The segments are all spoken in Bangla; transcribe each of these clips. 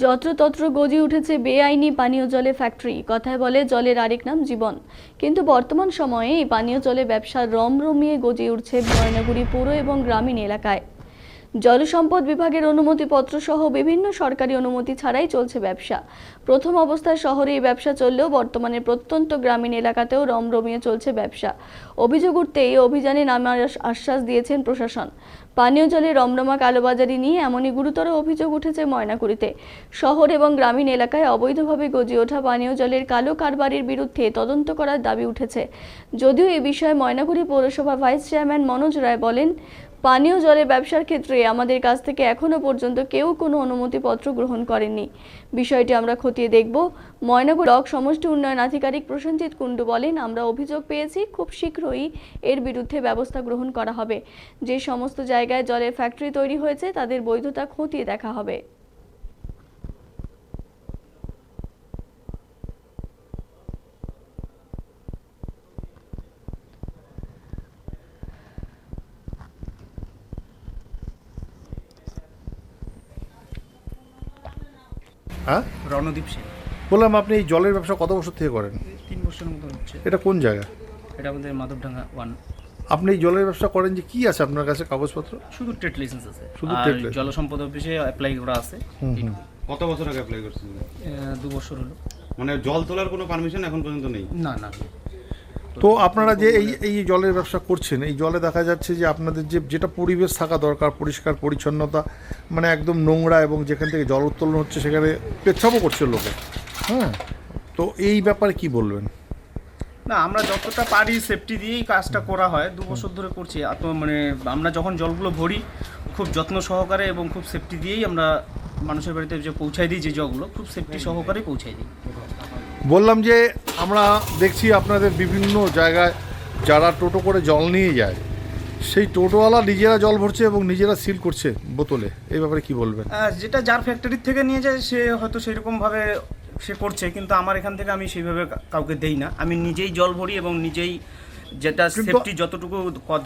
যত্রতত্র গজে উঠেছে বেআইনি পানীয় জলে ফ্যাক্টরি। কথায় বলে জলের আরেক নাম জীবন। কিন্তু বর্তমান সময়ে এই পানীয় জলে ব্যবসা রমরমিয়ে গজে উঠছে ময়নাগুড়ি পৌর এবং গ্রামীণ এলাকায়। জলসম্পদ বিভাগের অনুমতিপত্র সহ বিভিন্ন সরকারি অনুমতি ছাড়াই চলছে ব্যবসা। প্রথম অবস্থায় শহরে এই ব্যবসা চললেও বর্তমানে প্রত্যন্ত গ্রামীণ এলাকাতেও রমরমিয়ে চলছে ব্যবসা। অভিযোগ উঠতে এই অভিযানে নামার আশ্বাস দিয়েছেন প্রশাসন। পানীয় জলে রমরমা কালোবাজারি নিয়ে এমনই গুরুতর অভিযোগ উঠেছে ময়নাগুড়িতে। শহর এবং গ্রামীণ এলাকায় অবৈধভাবে গজে ওঠা পানীয় জলের কালো কারবারির বিরুদ্ধে তদন্ত করার দাবি উঠেছে। যদিও এ বিষয়ে ময়নাগুড়ি পৌরসভা ভাইস চেয়ারম্যান মনোজ রায় বলেন, পানীয় জলের ব্যবসার ক্ষেত্রে আমাদের কাছ থেকে এখনো পর্যন্ত কেউ কোনো অনুমতিপত্র গ্রহণ করেননি। বিষয়টি আমরা খতিয়ে দেখব। ময়নাগুড়ি ব্লক সমষ্টি উন্নয়ন আধিকারিক প্রসেনজিৎ কুণ্ডু বলেন, আমরা অভিযোগ পেয়েছি, খুব শীঘ্রই এর বিরুদ্ধে ব্যবস্থা গ্রহণ করা হবে। যে সমস্ত জায়গায় জলের ফ্যাক্টরি তৈরি হয়েছে তাদের বৈধতা খতিয়ে দেখা হবে। হ্যাঁ, রণদীপ সেন। বললাম আপনি এই জলের ব্যবসা কত বছর থেকে করেন? 3 বছরের মতো হচ্ছে। এটা কোন জায়গা? এটা আমাদের মাধবডাঙ্গা 1। আপনি এই জলের ব্যবসা করেন, যে কি আছে আপনার কাছে কাগজপত্র? শুধু ট্রেড লাইসেন্স আছে, শুধু আর trade license। জলসম্পদ অফিসে অ্যাপ্লাই করা আছে। কত বছর আগে অ্যাপ্লাই করছেন? 2 বছর হলো। মানে জল তোলার কোনো পারমিশন এখন পর্যন্ত নেই? না না। তো আপনারা যে এই জলের ব্যবসা করছেন, এই জলে দেখা যাচ্ছে যে আপনাদের যেটা পরিবেশ থাকা দরকার, পরিষ্কার পরিচ্ছন্নতা, মানে একদম নোংরা, এবং যেখান থেকে জল উত্তোলন হচ্ছে সেখানে পেচ্ছাপও করছে লোকে। হ্যাঁ, তো এই ব্যাপারে কি বলবেন? না, আমরা যতটা পারি সেফটি দিয়েই কাজটা করা হয়। 2 বছর ধরে করছি। মানে আমরা যখন জলগুলো ভরি খুব যত্ন সহকারে এবং খুব সেফটি দিয়েই আমরা মানুষের বাড়িতে যে পৌঁছাই দিই, যে জলগুলো খুব সেফটি সহকারে পৌঁছাই দিই। বললাম যে আমরা দেখছি আপনাদের বিভিন্ন জায়গায় যারা টোটো করে জল নিয়ে যায়, সেই টোটোওয়ালা নিজেরা জল ভরছে এবং নিজেরা সিল করছে বোতলে। এই ব্যাপারে কি বলবেন? যেটা যার ফ্যাক্টরির থেকে নিয়ে যায় সে হয়তো সেরকমভাবে সে করছে, কিন্তু আমার এখান থেকে আমি সেইভাবে কাউকে দেই না। আমি নিজেই জল ভরি এবং নিজেই যেটা সেফটি যতটুকু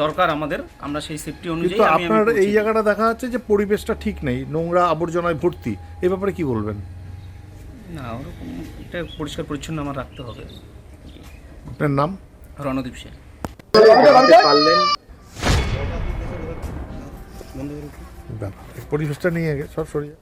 দরকার আমাদের, আমরা সেই সেফটি অনুযায়ী। আপনার এই জায়গাটা দেখা যাচ্ছে যে পরিবেশটা ঠিক নেই, নোংরা আবর্জনায় ভর্তি। এই ব্যাপারে কি বলবেন? না, ওরকম এটা পরিষ্কার পরিচ্ছন্ন আমার রাখতে হবে। আপনার নাম? রণদীপ সেন। পরিবেশটা নিয়ে সব সরিয়ে